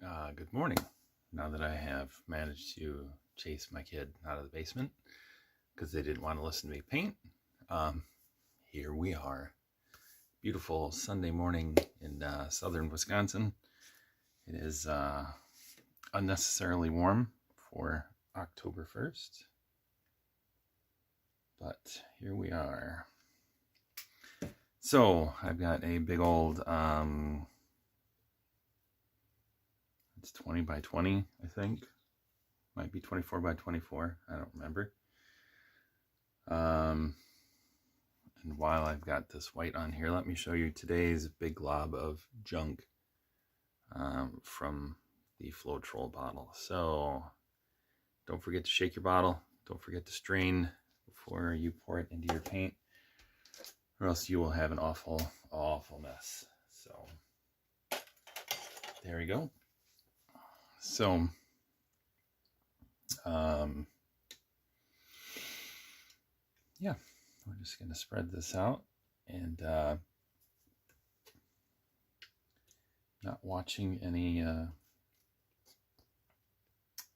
Good morning. Now that I have managed to chase my kid out of the basement because they didn't want to listen to me paint, um, here we are. Beautiful Sunday morning in southern Wisconsin. It is unnecessarily warm for October 1st, but here we are. So I've got a big old it's 20 by 20, I think. Might be 24 by 24. I don't remember. And while I've got this white on here, let me show you today's big glob of junk from the Floetrol bottle. So don't forget to shake your bottle. Don't forget to strain before you pour it into your paint, or else you will have an awful, awful mess. So there we go. So, yeah, we're just going to spread this out, and not watching any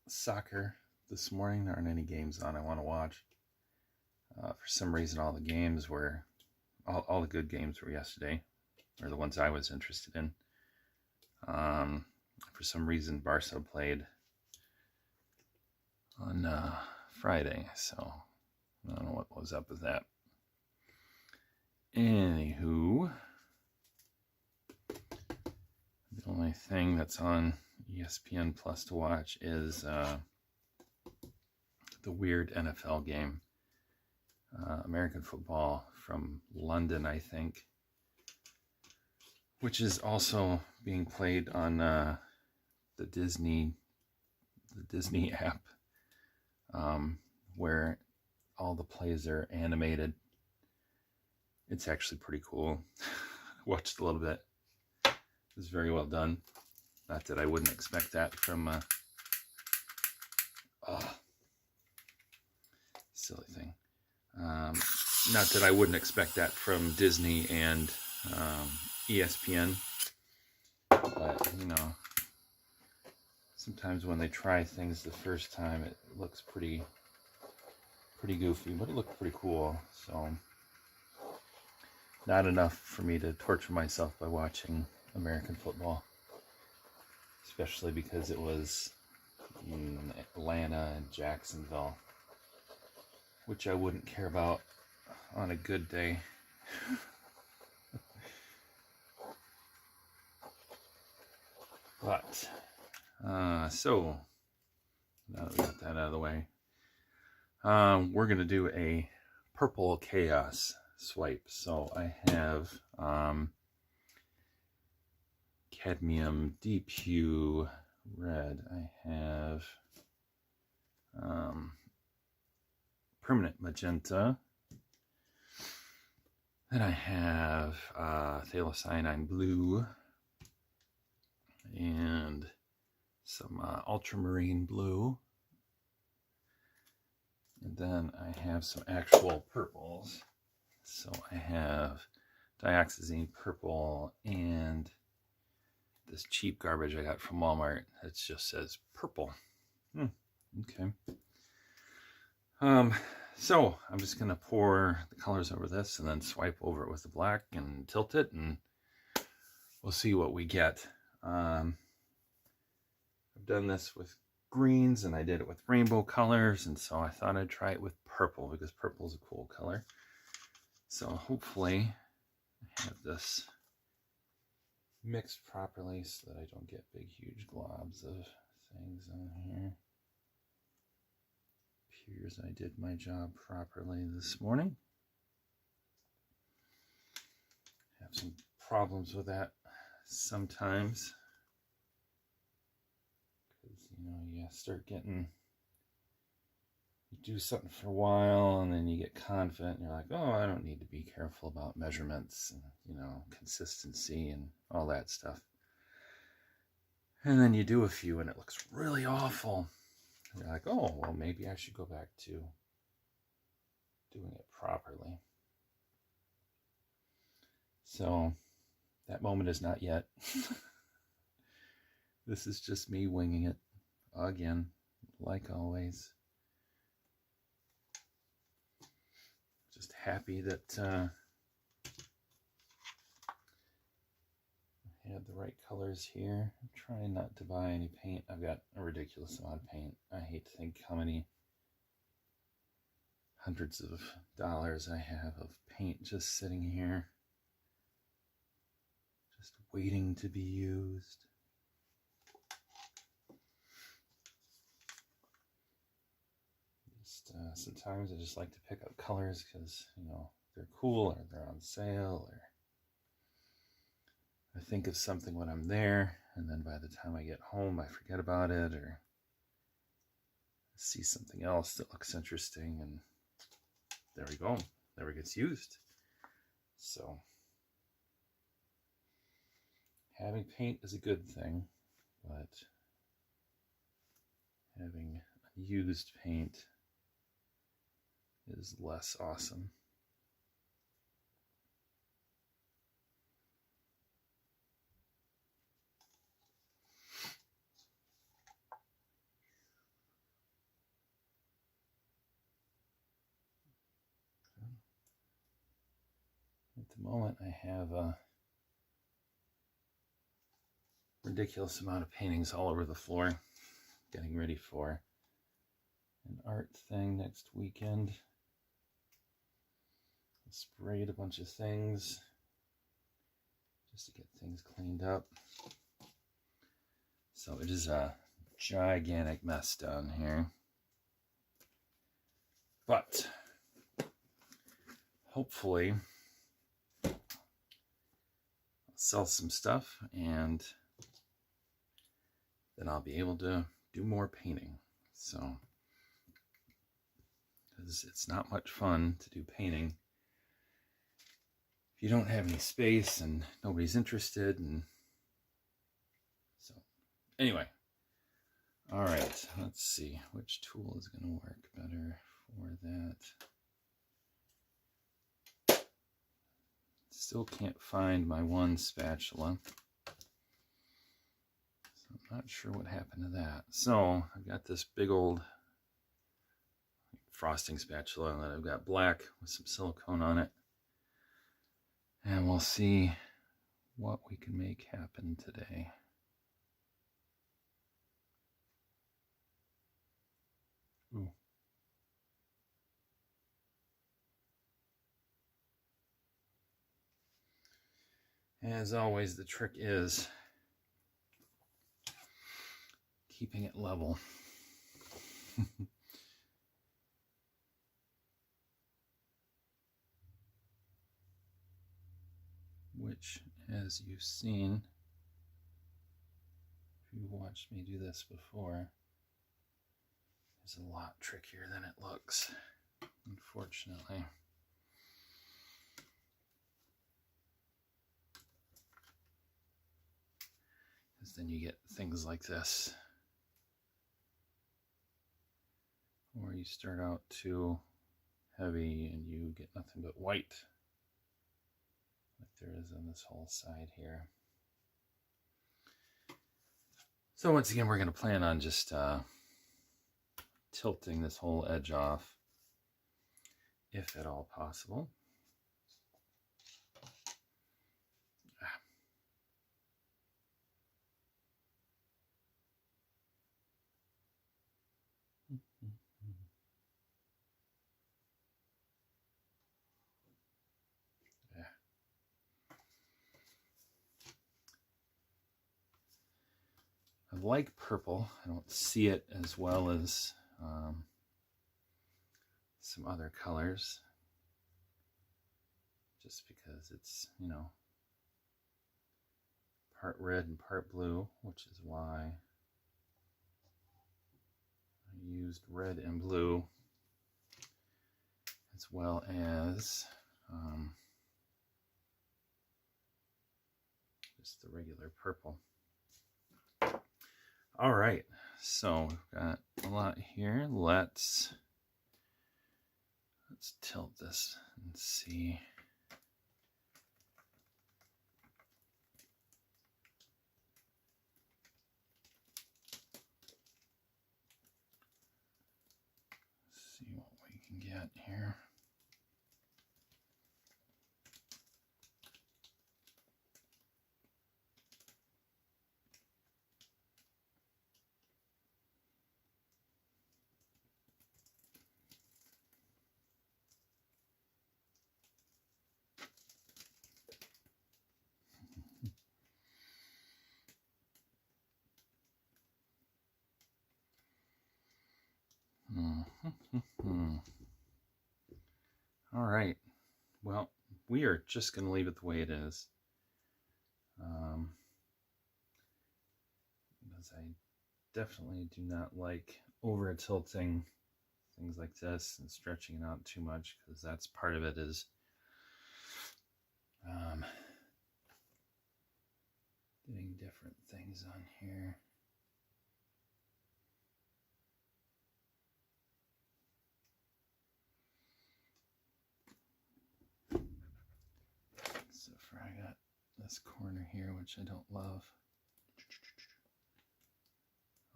soccer this morning. There aren't any games on I want to watch. For some reason, all the games were, all the good games were yesterday, or the ones I was interested in. For some reason, Barca played on Friday, so I don't know what was up with that. Anywho, the only thing that's on ESPN Plus to watch is the weird NFL game, American football from London, I think, which is also being played on the Disney app, where all the plays are animated. It's actually pretty cool. Watched a little bit. It was very well done. Not that I wouldn't expect that from silly thing. Not that I wouldn't expect that from Disney and ESPN, but you know, sometimes when they try things the first time, it looks pretty goofy, but it looked pretty cool. So not enough for me to torture myself by watching American football, especially because it was in Atlanta and Jacksonville, which I wouldn't care about on a good day. But so now that we got that out of the way, we're gonna do a purple chaos swipe. So I have cadmium, deep hue, red. I have permanent magenta. Then I have phthalocyanine blue and some ultramarine blue. And then I have some actual purples. So I have dioxazine purple and this cheap garbage I got from Walmart that just says purple. Okay. So I'm just going to pour the colors over this and then swipe over it with the black and tilt it, and we'll see what we get. I've done this with greens and I did it with rainbow colors, and so I thought I'd try it with purple because purple is a cool color. So hopefully I have this mixed properly so that I don't get big huge globs of things on here. Appears I did my job properly this morning. Have some problems with that sometimes, because you start getting, you do something for a while and then you get confident and you're like, oh, I don't need to be careful about measurements and consistency and all that stuff. And then you do a few and it looks really awful. And you're like, oh, well, maybe I should go back to doing it properly. So that moment is not yet. This is just me winging it again, like always. Just happy that I had the right colors here. I'm trying not to buy any paint. I've got a ridiculous amount of paint. I hate to think how many hundreds of dollars I have of paint just sitting here, just waiting to be used. Sometimes I just like to pick up colors because, you know, they're cool or they're on sale, or I think of something when I'm there, and then by the time I get home I forget about it, or see something else that looks interesting, and there we go, never gets used. So having paint is a good thing, but having used paint is less awesome. At the moment I have a ridiculous amount of paintings all over the floor, getting ready for an art thing next weekend. I sprayed a bunch of things just to get things cleaned up. So it is a gigantic mess down here. But hopefully I'll sell some stuff, and then I'll be able to do more painting. So, because it's not much fun to do painting if you don't have any space and nobody's interested. And so anyway, all right, let's see which tool is going to work better for that. Still can't find my one spatula, so I'm not sure what happened to that. So I've got this big old frosting spatula that I've got black with some silicone on it, and we'll see what we can make happen today. Ooh. As always, the trick is keeping it level. Which, as you've seen, if you've watched me do this before, is a lot trickier than it looks, unfortunately. Because then you get things like this, where you start out too heavy and you get nothing but white, like there is on this whole side here. So once again, we're going to plan on just tilting this whole edge off, if at all possible. I like purple. I don't see it as well as some other colors, just because it's, you know, part red and part blue, which is why I used red and blue, as well as just the regular purple. All right, so we've got a lot here. Let's tilt this and see. All right. Well, we are just going to leave it the way it is. Because I definitely do not like over tilting things like this and stretching it out too much, because that's part of it is doing different things on here. So far I got this corner here, which I don't love.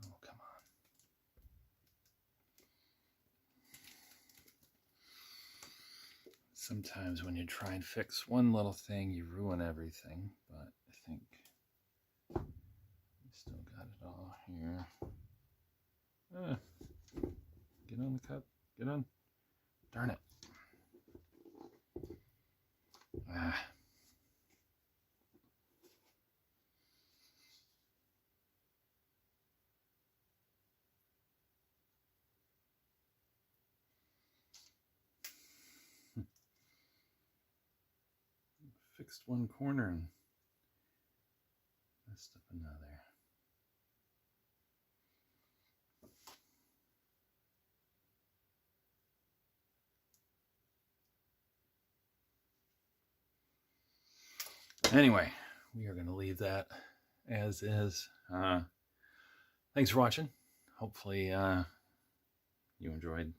Oh, come on. Sometimes when you try and fix one little thing, you ruin everything, but I think we still got it all here. Get on the cup. Get on. Darn it. Fixed one corner and messed up another. Anyway, we are going to leave that as is. Thanks for watching. Hopefully you enjoyed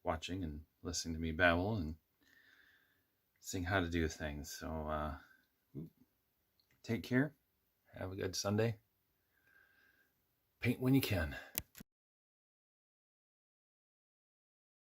watching and listening to me babble and seeing how to do things. So take care. Have a good Sunday. Paint when you can.